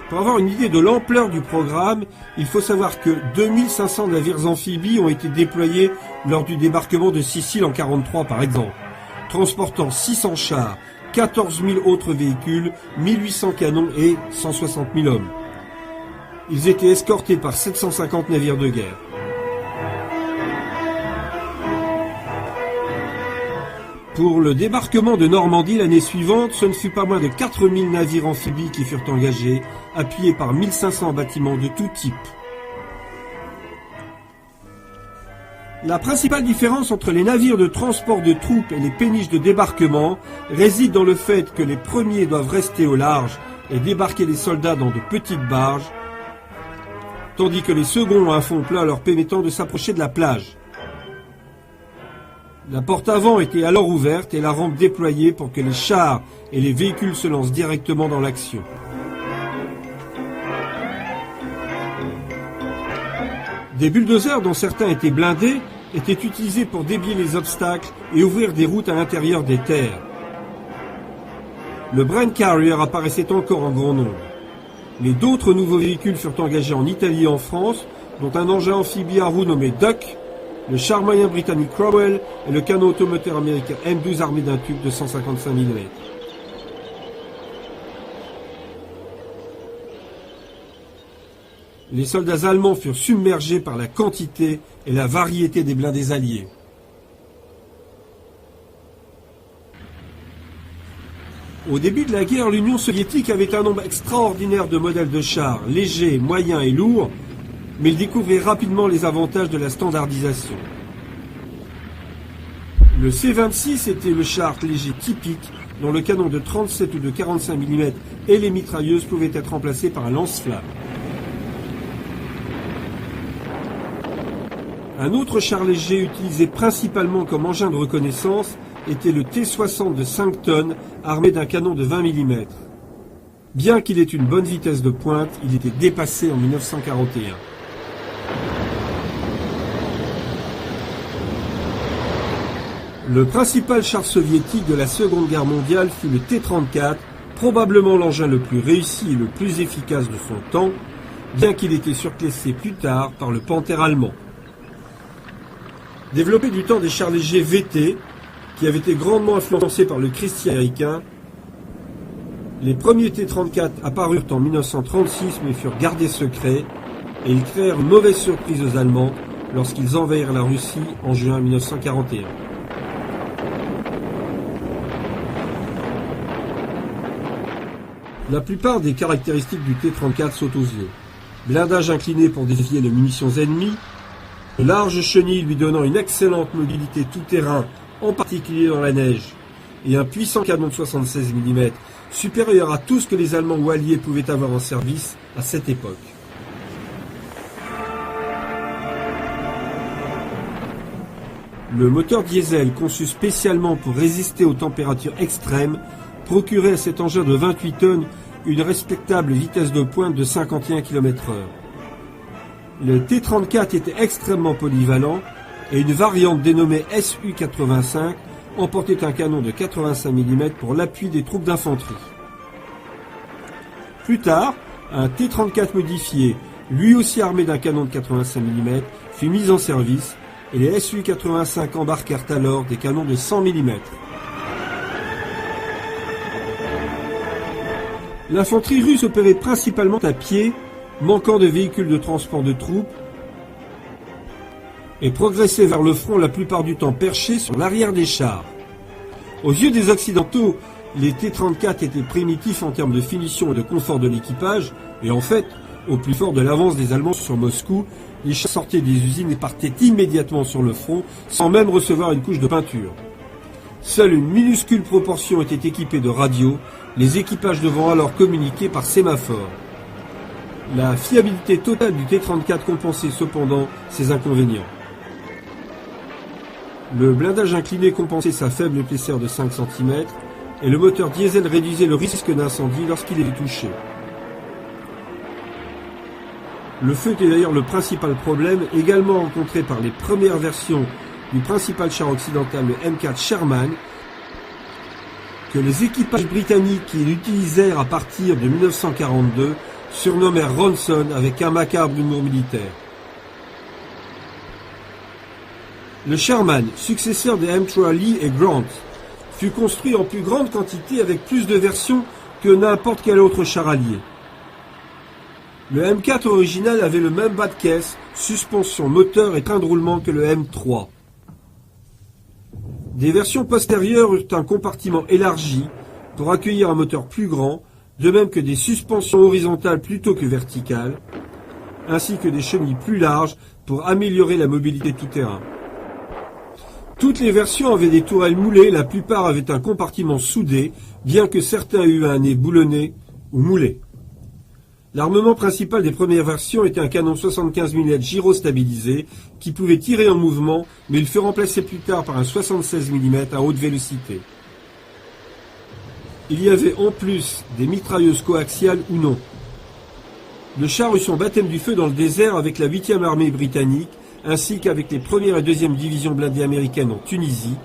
Pour avoir une idée de l'ampleur du programme, il faut savoir que 2500 navires amphibies ont été déployés lors du débarquement de Sicile en 1943 par exemple, transportant 600 chars, 14 000 autres véhicules, 1800 canons et 160 000 hommes. Ils étaient escortés par 750 navires de guerre. Pour le débarquement de Normandie l'année suivante, ce ne fut pas moins de 4000 navires amphibies qui furent engagés, appuyés par 1500 bâtiments de tout type. La principale différence entre les navires de transport de troupes et les péniches de débarquement réside dans le fait que les premiers doivent rester au large et débarquer les soldats dans de petites barges, tandis que les seconds ont un fond plat leur permettant de s'approcher de la plage. La porte avant était alors ouverte et la rampe déployée pour que les chars et les véhicules se lancent directement dans l'action. Des bulldozers dont certains étaient blindés était utilisé pour débier les obstacles et ouvrir des routes à l'intérieur des terres. Le Brand Carrier apparaissait encore en grand nombre. Mais d'autres nouveaux véhicules furent engagés en Italie et en France, dont un engin amphibie à roues nommé Duck, le char moyen britannique Crowell et le canon automoteur américain M12 armé d'un tube de 155 mm. Les soldats allemands furent submergés par la quantité et la variété des blindés alliés. Au début de la guerre, l'Union soviétique avait un nombre extraordinaire de modèles de chars, légers, moyens et lourds, mais il découvrit rapidement les avantages de la standardisation. Le C-26 était le char léger typique, dont le canon de 37 ou de 45 mm et les mitrailleuses pouvaient être remplacés par un lance-flammes. Un autre char léger utilisé principalement comme engin de reconnaissance était le T-60 de 5 tonnes, armé d'un canon de 20 mm. Bien qu'il ait une bonne vitesse de pointe, il était dépassé en 1941. Le principal char soviétique de la Seconde Guerre mondiale fut le T-34, probablement l'engin le plus réussi et le plus efficace de son temps, bien qu'il ait été surclassé plus tard par le Panther allemand. Développé du temps des chars légers VT, qui avaient été grandement influencés par le Christie américain, les premiers T-34 apparurent en 1936 mais furent gardés secrets et ils créèrent une mauvaise surprise aux Allemands lorsqu'ils envahirent la Russie en juin 1941. La plupart des caractéristiques du T-34 sautent aux yeux. Blindage incliné pour dévier les munitions ennemies, de larges chenilles lui donnant une excellente mobilité tout-terrain, en particulier dans la neige, et un puissant canon de 76 mm, supérieur à tout ce que les Allemands ou Alliés pouvaient avoir en service à cette époque. Le moteur diesel, conçu spécialement pour résister aux températures extrêmes, procurait à cet engin de 28 tonnes une respectable vitesse de pointe de 51 km/h. Le T-34 était extrêmement polyvalent et une variante dénommée Su-85 emportait un canon de 85 mm pour l'appui des troupes d'infanterie. Plus tard, un T-34 modifié, lui aussi armé d'un canon de 85 mm, fut mis en service et les Su-85 embarquèrent alors des canons de 100 mm. L'infanterie russe opérait principalement à pied, manquant de véhicules de transport de troupes, et progressait vers le front la plupart du temps perchés sur l'arrière des chars. Aux yeux des Occidentaux, les T-34 étaient primitifs en termes de finition et de confort de l'équipage, et en fait, au plus fort de l'avance des Allemands sur Moscou, les chars sortaient des usines et partaient immédiatement sur le front, sans même recevoir une couche de peinture. Seule une minuscule proportion était équipée de radios, les équipages devant alors communiquer par sémaphore. La fiabilité totale du T-34 compensait cependant ses inconvénients. Le blindage incliné compensait sa faible épaisseur de 5 cm et le moteur diesel réduisait le risque d'incendie lorsqu'il était touché. Le feu était d'ailleurs le principal problème également rencontré par les premières versions du principal char occidental, le M4 Sherman, que les équipages britanniques qui l'utilisèrent à partir de 1942 surnommèrent Ronson avec un macabre humour militaire. Le Sherman, successeur des M3 Lee et Grant, fut construit en plus grande quantité avec plus de versions que n'importe quel autre char allié. Le M4 original avait le même bas de caisse, suspension, moteur et train de roulement que le M3. Des versions postérieures eurent un compartiment élargi pour accueillir un moteur plus grand, de même que des suspensions horizontales plutôt que verticales, ainsi que des chenilles plus larges pour améliorer la mobilité tout-terrain. Toutes les versions avaient des tourelles moulées, la plupart avaient un compartiment soudé, bien que certains aient eu un nez boulonné ou moulé. L'armement principal des premières versions était un canon 75 mm gyrostabilisé qui pouvait tirer en mouvement, mais il fut remplacé plus tard par un 76 mm à haute vélocité. Il y avait en plus des mitrailleuses coaxiales ou non. Le char eut son baptême du feu dans le désert avec la 8e armée britannique, ainsi qu'avec les 1ère et 2e divisions blindées américaines en Tunisie,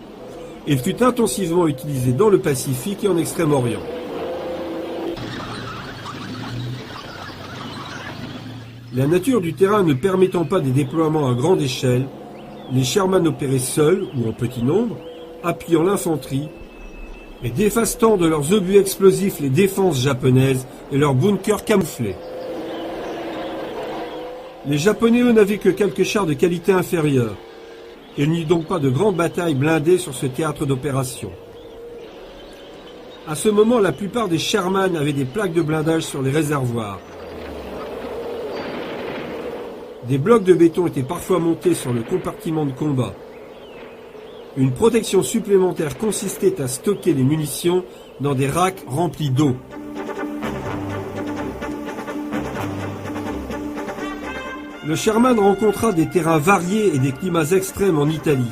et fut intensivement utilisé dans le Pacifique et en Extrême-Orient. La nature du terrain ne permettant pas des déploiements à grande échelle, les Sherman opéraient seuls ou en petit nombre, appuyant l'infanterie et dévastant de leurs obus explosifs les défenses japonaises et leurs bunkers camouflés. Les Japonais, eux, n'avaient que quelques chars de qualité inférieure. Il n'y eut donc pas de grandes batailles blindées sur ce théâtre d'opération. À ce moment, la plupart des Sherman avaient des plaques de blindage sur les réservoirs. Des blocs de béton étaient parfois montés sur le compartiment de combat. Une protection supplémentaire consistait à stocker les munitions dans des racks remplis d'eau. Le Sherman rencontra des terrains variés et des climats extrêmes en Italie.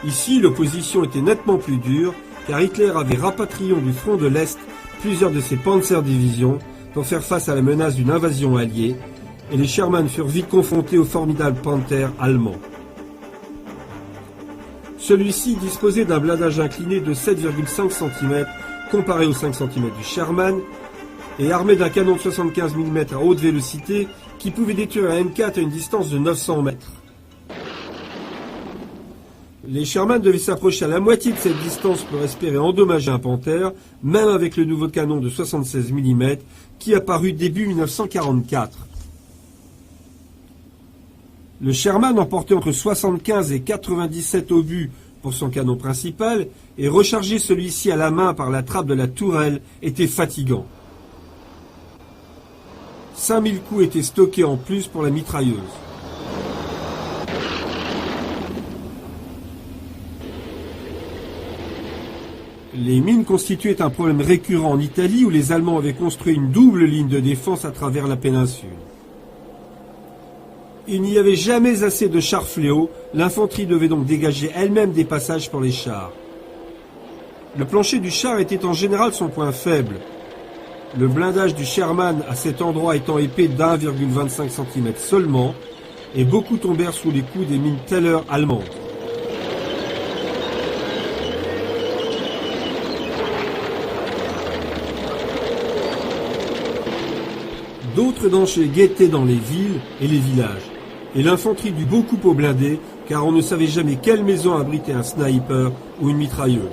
Ici, l'opposition était nettement plus dure, car Hitler avait rapatrié du front de l'Est plusieurs de ses Panzer-divisions pour faire face à la menace d'une invasion alliée, et les Sherman furent vite confrontés au formidable Panther allemand. Celui-ci disposait d'un blindage incliné de 7,5 cm comparé aux 5 cm du Sherman, et armé d'un canon de 75 mm à haute vélocité qui pouvait détruire un M4 à une distance de 900 mètres. Les Sherman devaient s'approcher à la moitié de cette distance pour espérer endommager un Panther, même avec le nouveau canon de 76 mm qui apparut début 1944. Le Sherman emportait entre 75 et 97 obus pour son canon principal, et recharger celui-ci à la main par la trappe de la tourelle était fatigant. 5000 coups étaient stockés en plus pour la mitrailleuse. Les mines constituaient un problème récurrent en Italie où les Allemands avaient construit une double ligne de défense à travers la péninsule. Il n'y avait jamais assez de chars fléaux, l'infanterie devait donc dégager elle-même des passages pour les chars. Le plancher du char était en général son point faible. Le blindage du Sherman à cet endroit étant épais d'1,25 cm seulement, et beaucoup tombèrent sous les coups des mines Teller allemandes. D'autres dangers guettaient dans les villes et les villages, et l'infanterie dut beaucoup au blindé, car on ne savait jamais quelle maison abritait un sniper ou une mitrailleuse.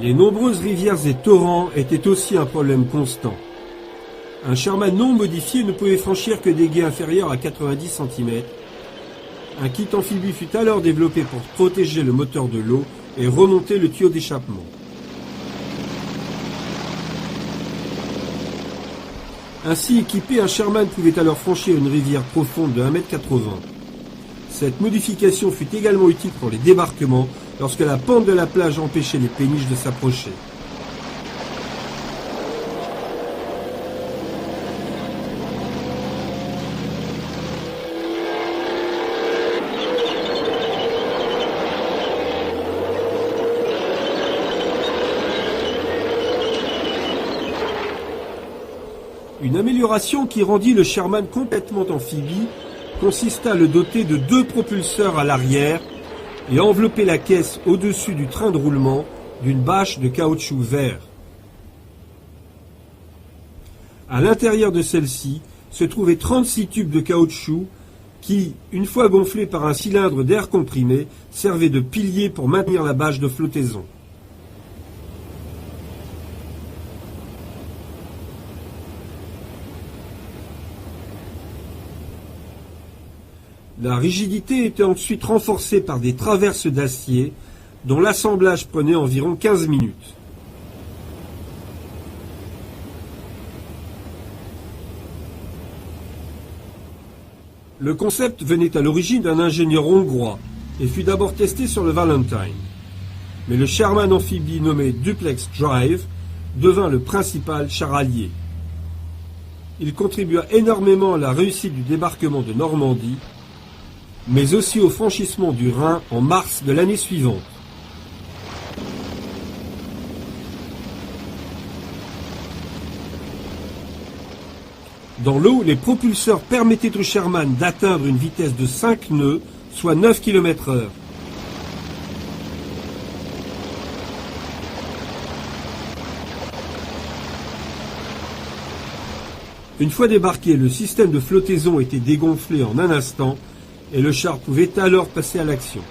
Les nombreuses rivières et torrents étaient aussi un problème constant. Un Sherman non modifié ne pouvait franchir que des gués inférieurs à 90 cm. Un kit amphibie fut alors développé pour protéger le moteur de l'eau et remonter le tuyau d'échappement. Ainsi équipé, un Sherman pouvait alors franchir une rivière profonde de 1,80 m. Cette modification fut également utile pour les débarquements lorsque la pente de la plage empêchait les péniches de s'approcher. Une amélioration qui rendit le Sherman complètement amphibie consista à le doter de 2 propulseurs à l'arrière et envelopper la caisse au-dessus du train de roulement d'une bâche de caoutchouc vert. À l'intérieur de celle-ci se trouvaient 36 tubes de caoutchouc qui, une fois gonflés par un cylindre d'air comprimé, servaient de piliers pour maintenir la bâche de flottaison. La rigidité était ensuite renforcée par des traverses d'acier dont l'assemblage prenait environ 15 minutes. Le concept venait à l'origine d'un ingénieur hongrois et fut d'abord testé sur le Valentine. Mais le Sherman amphibie nommé Duplex Drive devint le principal char allié. Il contribua énormément à la réussite du débarquement de Normandie, mais aussi au franchissement du Rhin en mars de l'année suivante. Dans l'eau, les propulseurs permettaient au Sherman d'atteindre une vitesse de 5 nœuds, soit 9 km/h. Une fois débarqué, le système de flottaison était dégonflé en un instant et le char pouvait alors passer à l'action.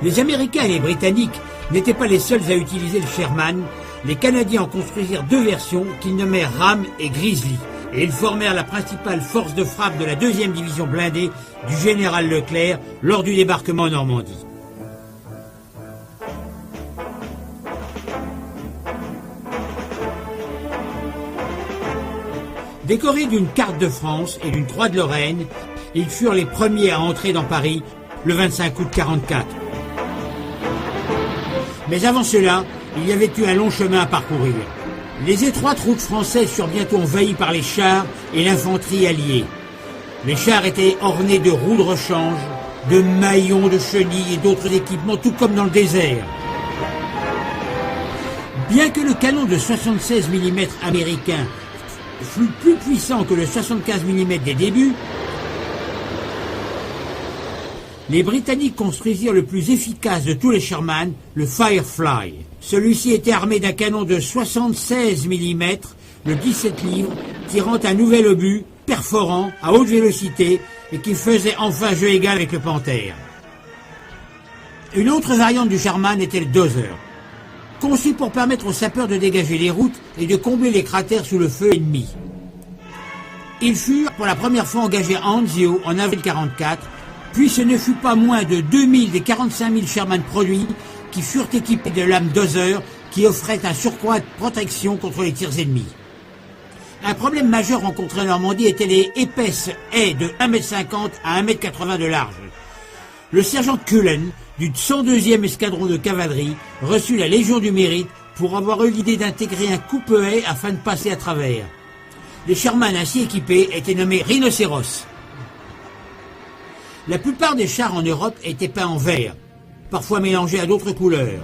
Les Américains et les Britanniques n'étaient pas les seuls à utiliser le Sherman. Les Canadiens en construisirent deux versions qu'ils nommèrent Ram et Grizzly. Et ils formèrent la principale force de frappe de la 2e division blindée du général Leclerc lors du débarquement en Normandie. Décorés d'une carte de France et d'une croix de Lorraine, ils furent les premiers à entrer dans Paris le 25 août 1944. Mais avant cela, il y avait eu un long chemin à parcourir. Les étroites routes françaises furent bientôt envahies par les chars et l'infanterie alliée. Les chars étaient ornés de roues de rechange, de maillons, de chenilles et d'autres équipements, tout comme dans le désert. Bien que le canon de 76 mm américain fût plus puissant que le 75 mm des débuts, les Britanniques construisirent le plus efficace de tous les Sherman, le Firefly. Celui-ci était armé d'un canon de 76 mm, de 17 livres, tirant un nouvel obus, perforant, à haute vélocité, et qui faisait enfin jeu égal avec le Panther. Une autre variante du Sherman était le Dozer. Conçu pour permettre aux sapeurs de dégager les routes et de combler les cratères sous le feu ennemi. Ils furent pour la première fois engagés à Anzio en avril 1944, puis ce ne fut pas moins de 2000 des 45 000 Sherman produits qui furent équipés de lames Dozer qui offraient un surcroît de protection contre les tirs ennemis. Un problème majeur rencontré en Normandie était les épaisses haies de 1,50 m à 1,80 m de large. Le sergent Cullen, du 102e escadron de cavalerie, reçut la Légion du Mérite pour avoir eu l'idée d'intégrer un coupe-haie afin de passer à travers. Les Sherman ainsi équipés étaient nommés rhinocéros. La plupart des chars en Europe étaient peints en vert, parfois mélangés à d'autres couleurs.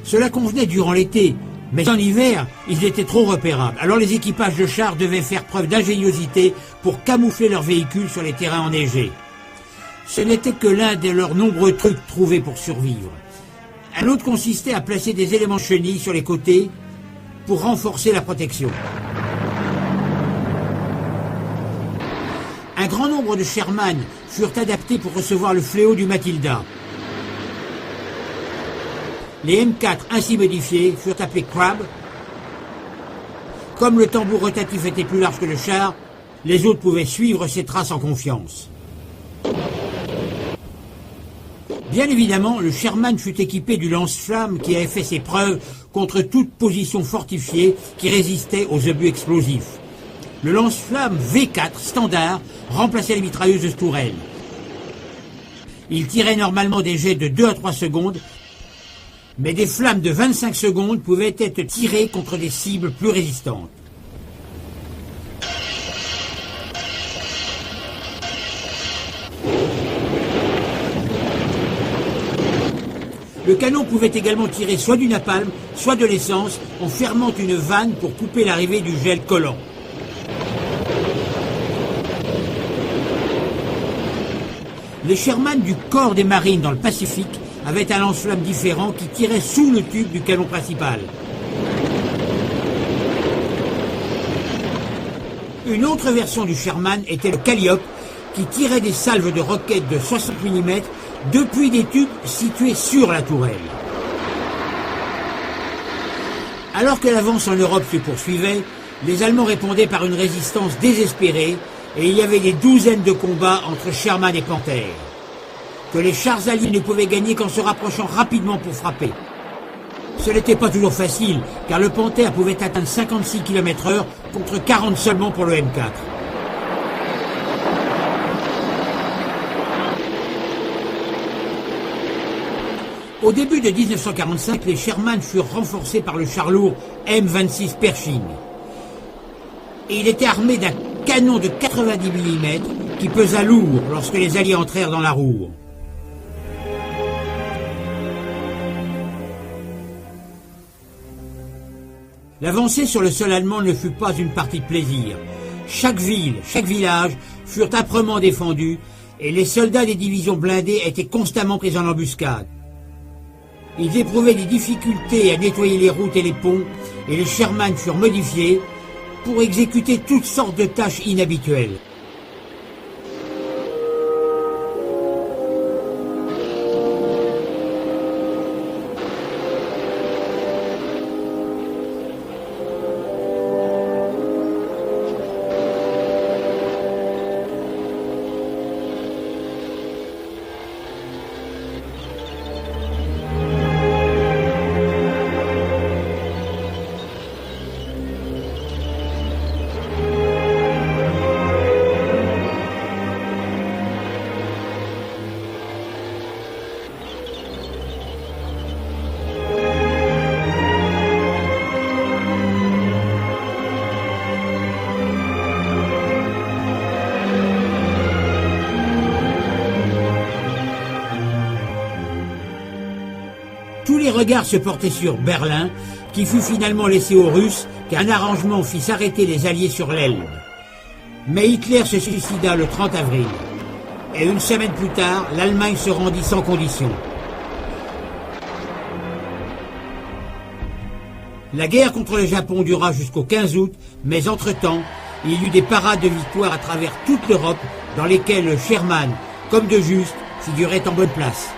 Cela convenait durant l'été, mais en hiver, ils étaient trop repérables. Alors les équipages de chars devaient faire preuve d'ingéniosité pour camoufler leurs véhicules sur les terrains enneigés. Ce n'était que l'un de leurs nombreux trucs trouvés pour survivre. Un autre consistait à placer des éléments de chenilles sur les côtés pour renforcer la protection. Un grand nombre de Sherman furent adaptés pour recevoir le fléau du Matilda. Les M4 ainsi modifiés furent appelés Crab. Comme le tambour rotatif était plus large que le char, les autres pouvaient suivre ses traces en confiance. Bien évidemment, le Sherman fut équipé du lance-flamme qui avait fait ses preuves contre toute position fortifiée qui résistait aux obus explosifs. Le lance-flamme V4 standard remplaçait les mitrailleuses de tourelle. Il tirait normalement des jets de 2 à 3 secondes, mais des flammes de 25 secondes pouvaient être tirées contre des cibles plus résistantes. Le canon pouvait également tirer soit du napalm, soit de l'essence, en fermant une vanne pour couper l'arrivée du gel collant. Les Sherman du corps des marines dans le Pacifique avaient un lance-flamme différent qui tirait sous le tube du canon principal. Une autre version du Sherman était le Calliope qui tirait des salves de roquettes de 60 mm depuis des tubes situés sur la tourelle. Alors que l'avance en Europe se poursuivait, les Allemands répondaient par une résistance désespérée et il y avait des douzaines de combats entre Sherman et Panther, que les chars alliés ne pouvaient gagner qu'en se rapprochant rapidement pour frapper. Ce n'était pas toujours facile, car le Panther pouvait atteindre 56 km/h contre 40 seulement pour le M4. Au début de 1945, les Sherman furent renforcés par le char lourd M26 Pershing. Et il était armé d'un canon de 90 mm qui pesa lourd lorsque les Alliés entrèrent dans la Ruhr. L'avancée sur le sol allemand ne fut pas une partie de plaisir. Chaque ville, chaque village furent âprement défendus et les soldats des divisions blindées étaient constamment pris en embuscade. Ils éprouvaient des difficultés à nettoyer les routes et les ponts et les Sherman furent modifiés pour exécuter toutes sortes de tâches inhabituelles. Tous les regards se portaient sur Berlin, qui fut finalement laissé aux Russes, car un arrangement fit s'arrêter les Alliés sur l'Elbe. Mais Hitler se suicida le 30 avril. Et une semaine plus tard, l'Allemagne se rendit sans condition. La guerre contre le Japon dura jusqu'au 15 août, mais entre-temps, il y eut des parades de victoire à travers toute l'Europe, dans lesquelles Sherman, comme de juste, figurait en bonne place.